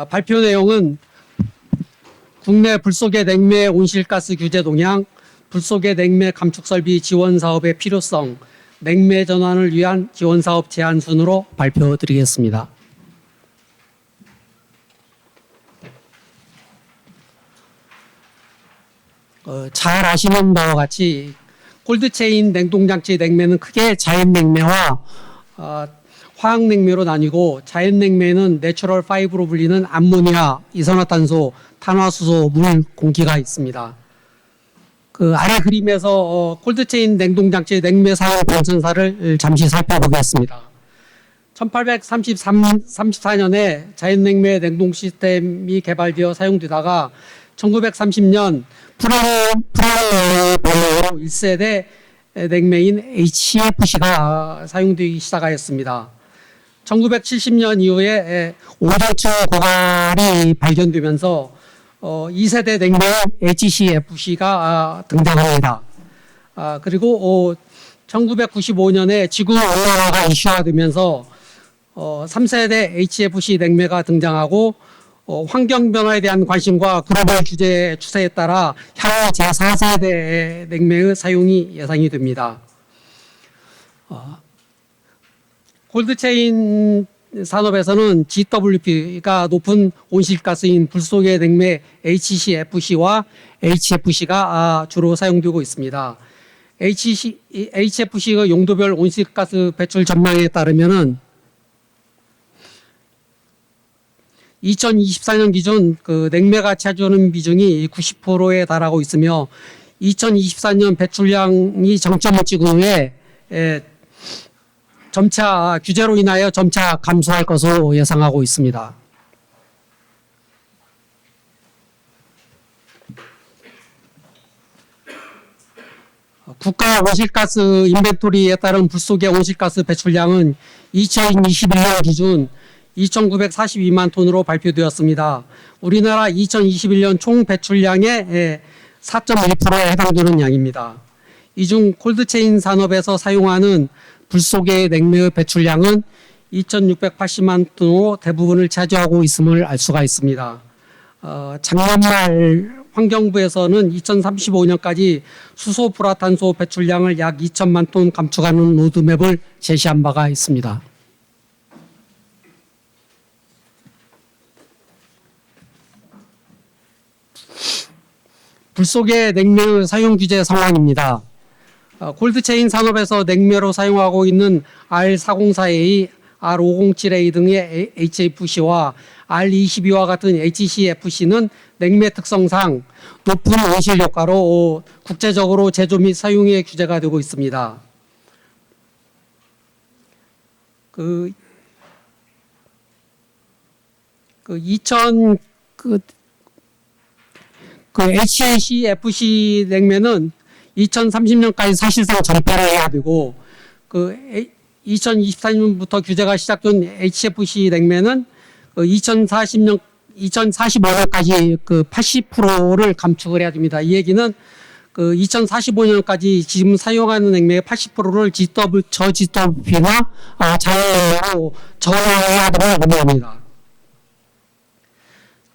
발표 내용은 국내 불속의 냉매 온실가스 규제 동향, 불속의 냉매 감축 설비 지원 사업의 필요성, 냉매 전환을 위한 지원 사업 제안 순으로 발표드리겠습니다. 잘 아시는 바와 같이 콜드체인 냉동장치 냉매는 크게 자연냉매와 화학냉매로 나뉘고, 자연냉매는 내추럴 5로 불리는 암모니아, 이산화탄소, 탄화수소, 물, 공기가 있습니다. 그 아래 그림에서 콜드체인 냉동장치 냉매 사용 관천사를 잠시 살펴보겠습니다. 1834년에 자연냉매 냉동 시스템이 개발되어 사용되다가 1930년 프라노 번호로 1세대 냉매인 HCFC가 사용되기 시작하였습니다. 1970년 이후에 오존층 고갈이 발견되면서 2세대 냉매 HCFC가 등장합니다. 그리고 1995년에 지구 온난화가 이슈화 되면서 3세대 HFC 냉매가 등장하고, 환경 변화에 대한 관심과 글로벌 규제 추세에 따라 향후 제4세대 냉매의 사용이 예상이 됩니다. 콜드체인 산업에서는 GWP가 높은 온실가스인 불속의 냉매 HCFC와 HFC가 주로 사용되고 있습니다. HFC의 용도별 온실가스 배출 전망에 따르면은 2024년 기준 그 냉매가 차지하는 비중이 90%에 달하고 있으며, 2024년 배출량이 정점을 찍은 후에 점차 규제로 인하여 점차 감소할 것으로 예상하고 있습니다. 국가 온실가스 인벤토리에 따른 불속의 온실가스 배출량은 2021년 기준 2,942만 톤으로 발표되었습니다. 우리나라 2021년 총 배출량의 4.1%에 해당되는 양입니다. 이 중 콜드체인 산업에서 사용하는 불속의 냉매의 배출량은 2,680만 톤으로 대부분을 차지하고 있음을 알 수가 있습니다. 작년 말 환경부에서는 2035년까지 수소 불화탄소 배출량을 약 2천만 톤 감축하는 로드맵을 제시한 바가 있습니다. 불속의 냉매 사용 규제 상황입니다. 콜드체인 산업에서 냉매로 사용하고 있는 R404A, R507A 등의 HFC와 R22와 같은 HCFC는 냉매 특성상 높은 온실 효과로 국제적으로 제조 및 사용에 규제가 되고 있습니다. HCFC 냉매는 2030년까지 사실상 전폐를 해야 되고, 2024년부터 규제가 시작된 HCFC 냉매는 2045년까지 80%를 감축을 해야 됩니다. 이 얘기는 2045년까지 지금 사용하는 냉매의 80%를 저GWP나 자연냉매로 전환해야 되는 의미입니다.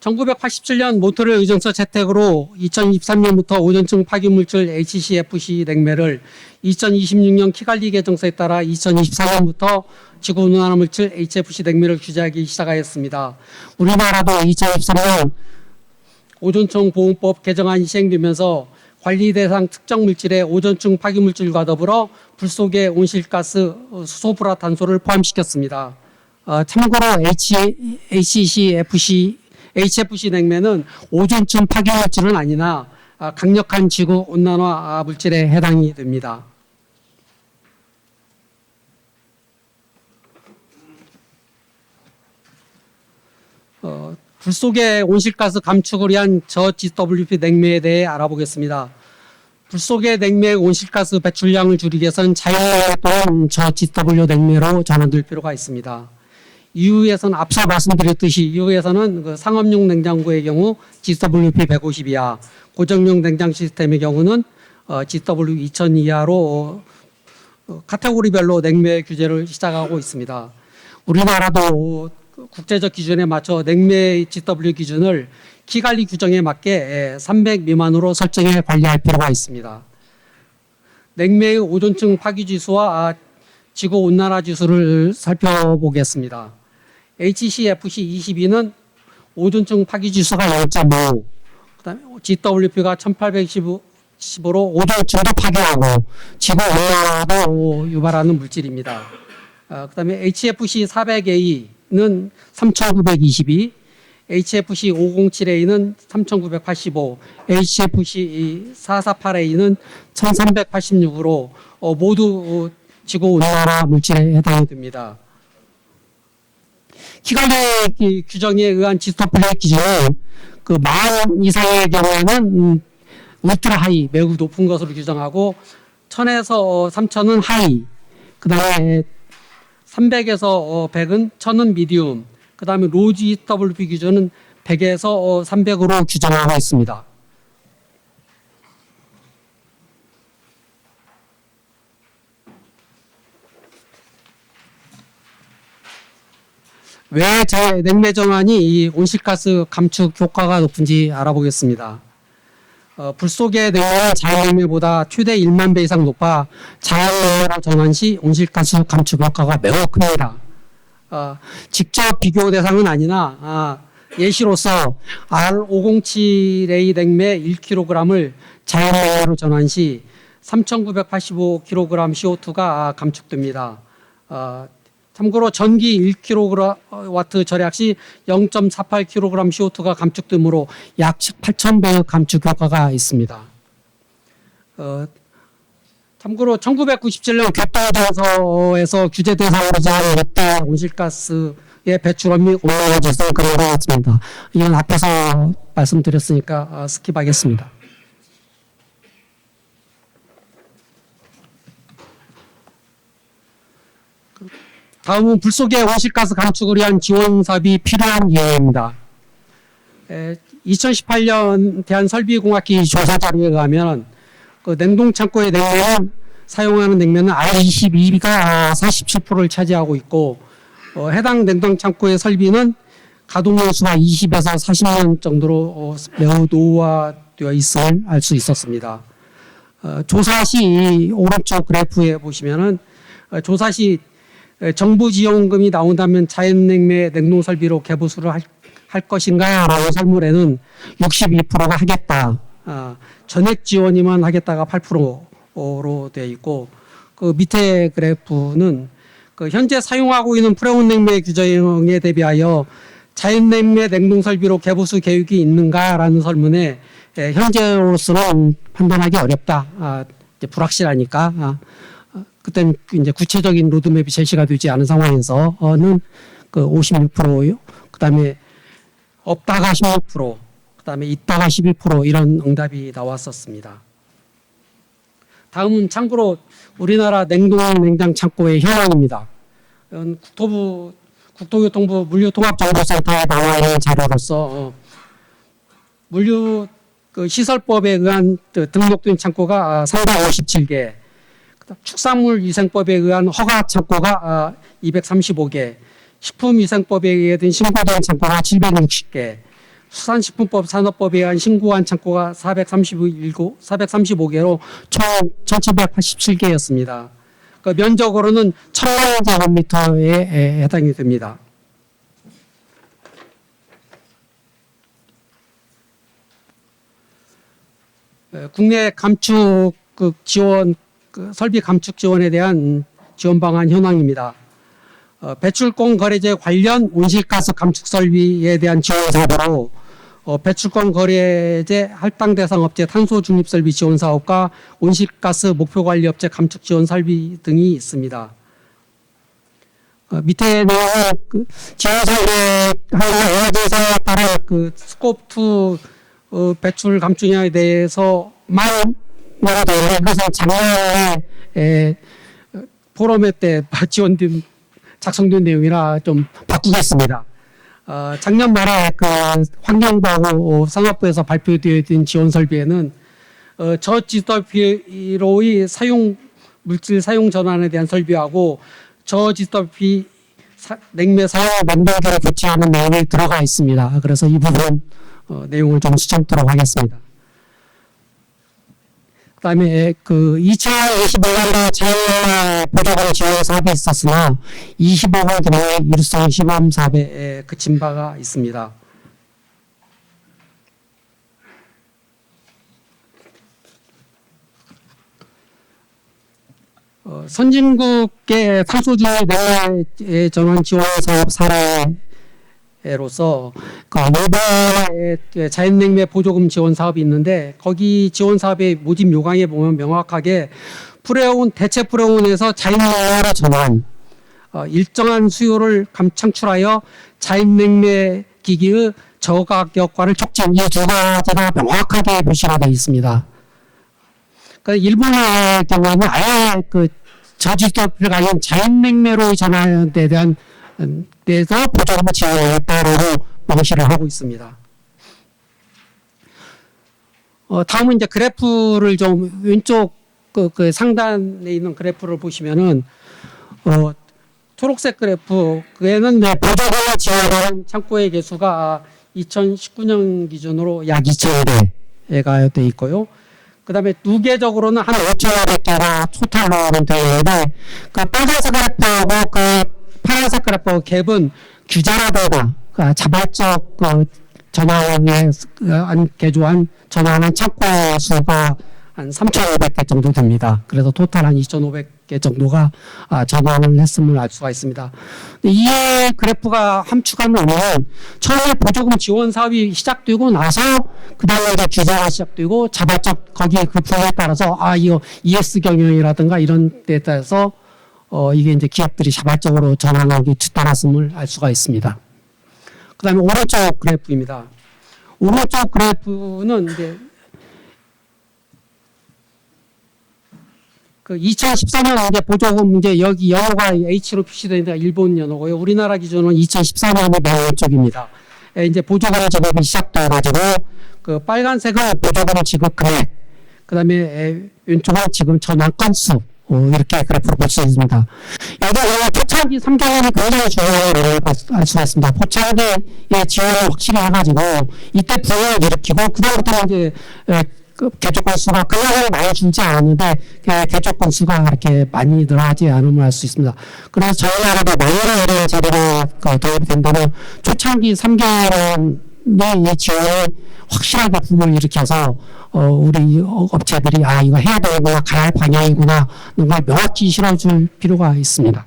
1987년 몬트리올 의정서 채택으로 2023년부터 오존층 파기물질 HCFC 냉매를, 2026년 키갈리 개정서에 따라 2024년부터 지구온난화 물질 HFC 냉매를 규제하기 시작하였습니다. 우리나라도 2023년 오존층 보호법 개정안이 시행되면서 관리 대상 특정 물질의 오존층 파기물질과 더불어 불속의 온실가스 수소 불화탄소를 포함시켰습니다. 참고로 HFC 냉매는 오존층 파기물질은 아니나 강력한 지구 온난화 물질에 해당이 됩니다. 불속의 온실가스 감축을 위한 저GWP 냉매에 대해 알아보겠습니다. 불속의 냉매 온실가스 배출량을 줄이기 위해서는 자연냉매 또는 저GW 냉매로 전환될 필요가 있습니다. EU에서는 앞서 말씀드렸듯이 EU에서는 상업용 냉장고의 경우 GWP 150 이하, 고정용 냉장 시스템의 경우는 GW 2000 이하로 카테고리별로 냉매 규제를 시작하고 있습니다. 우리나라도 국제적 기준에 맞춰 냉매 GW 기준을 키관리 규정에 맞게 300 미만으로 설정해 관리할 필요가 있습니다. 냉매의 오존층 파기지수와 지구온난화 지수를 살펴보겠습니다. HCFC 22는 오존층 파기지수가 0.5, 그다음에 GWP가 1810으로 오존층도 파괴하고 지구온난화도 유발하는 물질입니다. 그다음에 HFC 400A는 3922, HFC 507A는 3985, HFC 448A는 1386으로 모두 지구온난화 물질에 해당이 됩니다. 키관리 규정에 의한 지스토플레이 기준은 그 10,000 이상의 경우에는 울트라 하이, 매우 높은 것으로 규정하고 1000에서 3000은 하이, 그 다음에 300에서 100은 1000은 미디움, 그 다음에 로 GWP 기준은 100에서 300으로 규정하고 있습니다. 왜 냉매 정환이 이 온실가스 감축 효과가 높은지 알아보겠습니다. 불 속의 냉매는 자연냉매보다 최대 1만 배 이상 높아 자연냉매로 전환 시 온실가스 감축 효과가 매우 큽니다. 직접 비교 대상은 아니나 예시로서 R507A 냉매 1kg을 자연냉매로 전환 시 3,985kg CO2가 감축됩니다. 참고로 전기 1kW 절약 시 0.48kg CO2가 감축되므로 약 8,000배의 감축 효과가 있습니다. 참고로 1997년 교토단서에서 규제 대상으로 정한 역대 온실가스의 배출원 및 온난화 지수 그런 것 같습니다. 이건 앞에서 말씀드렸으니까 스킵하겠습니다. 다음은 불 속의 온실가스 감축을 위한 지원 사업이 필요한 이유입니다. 2018년 대한설비공학기 조사 자료에 의하면 그 냉동 창고의 냉매는 사용하는 냉매는 R22가 47%를 차지하고 있고 해당 냉동 창고의 설비는 가동 연수가 20에서 40년 정도로 매우 노후화되어 있음을 알 수 있었습니다. 조사 시 오른쪽 그래프에 보시면은 조사 시 정부 지원금이 나온다면 자연냉매 냉동설비로 개보수를 할 것인가 라는 설문에는 62%가 하겠다. 전액 지원이만 하겠다가 8%로 되어 있고 그 밑에 그래프는 그 현재 사용하고 있는 프레온 냉매 규정에 대비하여 자연냉매 냉동설비로 개보수 계획이 있는가라는 설문에 현재로서는 판단하기 어렵다. 이제 불확실하니까. 그때는 이제 구체적인 로드맵이 제시가 되지 않은 상황에서는 그 56%요. 그다음에 없다가 16%, 그다음에 있다가 11% 이런 응답이 나왔었습니다. 다음은 참고로 우리나라 냉동 냉장 창고의 현황입니다. 국토교통부 물류통합정보센터에 나와 있는 자료로서 물류 그 시설법에 의한 등록된 창고가 357개. 축산물위생법에 의한 허가 창고가 235개, 식품위생법에 의해 신고된 창고가 760개, 수산식품법 산업법에 의한 신고한 창고가 435개로 총 1787개였습니다. 그 면적으로는 1000만 제곱미터에 해당이 됩니다. 국내 감축 지원 설비 감축 지원에 대한 지원 방안 현황입니다. 배출권 거래제 관련 온실가스 감축 설비에 대한 지원 사업으로 배출권 거래제 할당 대상 업체 탄소 중립 설비 지원 사업과 온실가스 목표 관리 업체 감축 지원 설비 등이 있습니다. 밑에 내용은 지원 설비에 에어제에서 따른 스코프 2 배출 감축량에 대해서만 이것은 작년에 포럼회 때 지원된 작성된 내용이라 좀 바꾸겠습니다. 작년 말에 그 환경부하고 산업부에서 발표되어진 지원 설비에는 저지더피로의 물질 사용 전환에 대한 설비하고 저지더피 냉매 사용 냉동기를 교체하는 내용이 들어가 있습니다. 그래서 이 부분 내용을 좀 수정토록 하겠습니다. 그다음에 그 2021년도 자연의 보조금 지원 사업이 있었으나 20억 원 규모의 일회성 시범 사업에 그친 바가 있습니다. 선진국의 탄소주의 냉매 전환 지원 사업 사례로서 그 일본의 자연냉매 보조금 지원 사업이 있는데 거기 지원 사업의 모집 요강에 보면 명확하게 프레온 대체 프레온에서 자연냉매로 전환, 일정한 수요를 창출하여 자연냉매 기기의 저가격과를 촉진, 이 두 가지가 명확하게 표시가 되어 있습니다. 그러니까 일본의 경우는 아예 그 저지도표가 아닌 자연냉매로 전환에 대한 데서 보조금을 지원하겠다라고 명시를 하고 있습니다. 다음은 이제 그래프를 좀 왼쪽 그 상단에 있는 그래프를 보시면은 초록색 그래프 그에는 보조금을 지원하는 창고의 개수가 2019년 기준으로 약 2,000대가 되어 있고요. 그 다음에 누계적으로는 한 5,500개가 토탈로는 되어 있는데, 그 빨간색 그래프하고 그 파란색 그래프 갭은 규제라든가, 그 자발적 그 전환에 개조한 전환한 창고 수가 한 3,500개 정도 됩니다. 그래서 토탈 한 2,500개 정도가 전환을 했음을 알 수가 있습니다. 이 그래프가 함축하는 의미는 처음에 보조금 지원 사업이 시작되고 나서 그 다음에 이제 규제가 시작되고 자발적 거기 그 분야에 따라서 이거 ES 경영이라든가 이런 데에 따라서 이게 이제 기업들이 자발적으로 전환하기 뒤따랐음을 알 수가 있습니다. 그 다음에 오른쪽 그래프입니다. 오른쪽 그래프는 이제 그 2014년 이제 보조금 이제 여기 연호가 H로 표시되는 일본 연호고요. 우리나라 기준으로는 2014년이 맨 왼쪽입니다. 이제 보조금 지급이 시작돼가지고 그 빨간색은 보조금 지급 금액, 그다음에 왼쪽은 지금 전환 건수 이렇게 그래프로 볼 수 있습니다. 여기 포창기 3개월이 굉장히 중요하다고 알 수가 있습니다. 포창기의 지원을 확실히 해가지고 이때 부흥을 일으키고 그다음부터 이제 개척 건수가 그냥 많이 줄지 않았는데 개척 건수가 그렇게 많이 늘어나지 않음을 알 수 있습니다. 그래서 저희 나라도 만약에 제도가 도입이 된다면 초창기 3개월은 이 지원을 확실하게 부흥을 일으켜서 우리 업체들이 이거 해야 되구나, 가야 할 방향이구나 이런 걸 명확히 실어줄 필요가 있습니다.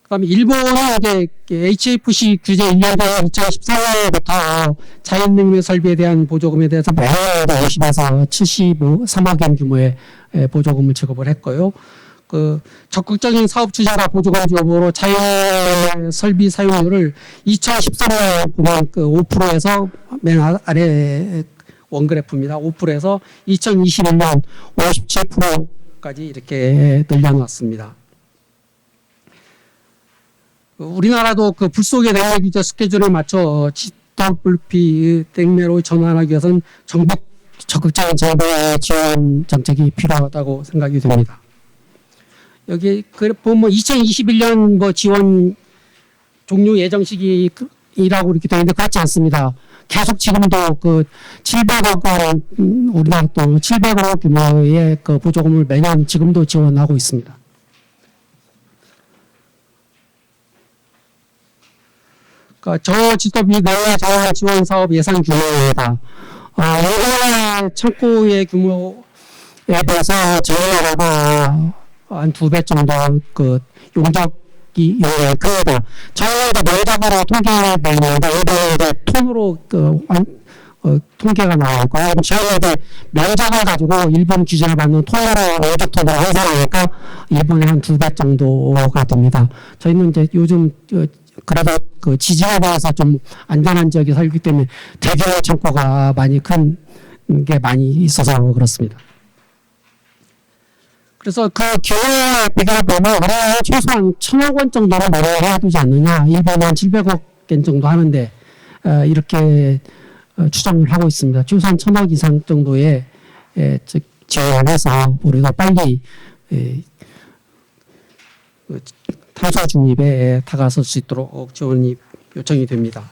그다음에 일본은 이제 HFC 규제 1년 전 2014년부터 자연냉매 설비에 대한 보조금에 대해서 매년 50에서 73억 원 규모의 보조금을 지급을 했고요. 그 적극적인 사업 투자나 보조금 지급으로 자연 설비 사용률을 2013년 보면 그 5%에서 맨 아래 원그래프입니다. 5%에서 2021년 57%까지 이렇게 늘려놨습니다. 우리나라도 그 불속의 냉매 규제 스케줄에 맞춰 GWP 냉매로 전환하기 위해서는 정부 적극적인 정부의 지원 정책이 필요하다고 생각이 됩니다. 여기 보면 2021년 뭐 지원 종료 예정 시기라고 이렇게 되어 있는데 그렇지 않습니다. 계속 지금도 그 700억 원, 우리나라 또 700억 원 규모의 그 보조금을 매년 지금도 지원하고 있습니다. 저지도비 내외 자원 지원 사업 예산 규모입니다. 일본의 창고의 규모에 비해서 저희 나라가 한 2배 정도 그 용적이 큽니다. 저희는 면적으로 통계를 내는데 일본은 톤으로 통계가 나왔고 저희는 면적을 가지고 일본 기준을 받는 톤으로 용적톤으로 환산하니까 일본의 한 2배 정도가 됩니다. 저희는 이제 요즘 그래도 그 지진에 대해서 좀 안전한 지역에 살기 때문에 대규모 창고가 많이 큰 게 많이 있어서 그렇습니다. 그래서 그 규모에 비교해 보면 우리나라는 최소한 1,000억 원 정도는 마련해야 되지 않느냐. 일본은 한 700억 원 정도 하는데 이렇게 추정을 하고 있습니다. 최소한 1,000억 이상 정도의 지원을 해서 우리가 빨리 탄소 중립에 다가설 수 있도록 지원이 요청이 됩니다.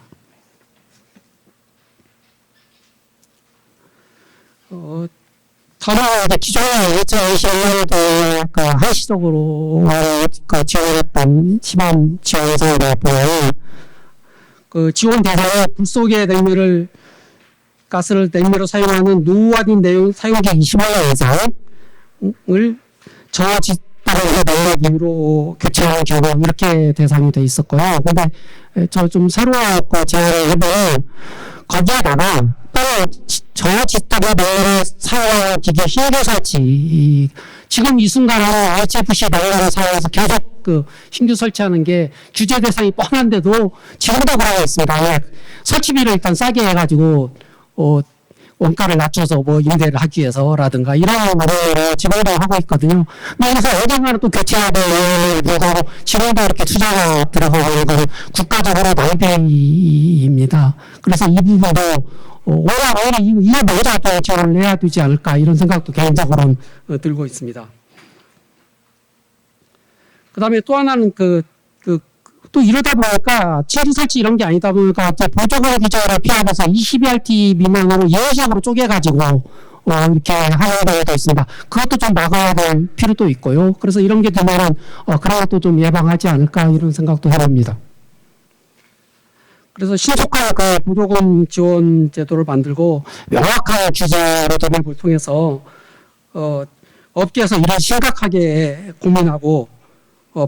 다만 이제 기존에 2021년도 한시적으로 지원했던 시범 지원 예산에 보면 지원 대상에 불속의 냉매를 가스를 냉매로 사용하는 노후화된 내용 사용기 20만 원 이상을 저지단의 냉매기로 교체하는 경우 이렇게 대상이 돼 있었고요. 근데 저 좀 새로운 제안을 해보면 거기에다가 또 저지단의 냉매를 사용하는 기계 신규 설치 지금 이 순간은 HFC 냉매를 사용해서 계속 신규 설치하는 게 규제 대상이 뻔한데도 지금도 그러고 있습니다. 설치비를 일단 싸게 해가지고 원가를 낮춰서 임대를 하기 위해서라든가 이런 노력을 지금도 하고 있거든요. 그래서 어딘가는 또 교체해야 되는 거고 지금도 이렇게 투자가 들어가고 있는 것은 국가적으로 낭비입니다. 그래서 이 부분도 오히려 이거 모자 또 지원을 해야 되지 않을까 이런 생각도 개인적으로는 들고 있습니다. 그 다음에 또 하나는 또 이러다 보니까 체류 설치 이런 게 아니다 보니까 보조금 기준을 피하면서 20RT 미만으로 이런 식으로 쪼개가지고 이렇게 하는 경우도 있습니다. 그것도 좀 막아야 될 필요도 있고요. 그래서 이런 게 되면은 그런 것도 좀 예방하지 않을까 이런 생각도 해봅니다. 그래서 신속한 보조금 지원 제도를 만들고 명확한 규제 로드맵을 통해서 업계에서 이런 심각하게 고민하고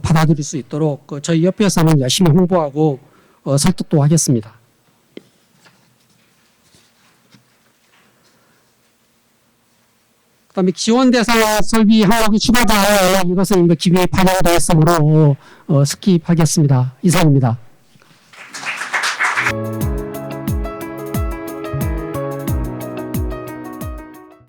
받아들일 수 있도록 저희 협회에서는 열심히 홍보하고 설득도 하겠습니다. 그다음에 지원 대상 설비 항목이 추가되어 이것은 기계에 반영되었으므로 스킵하겠습니다. 이상입니다.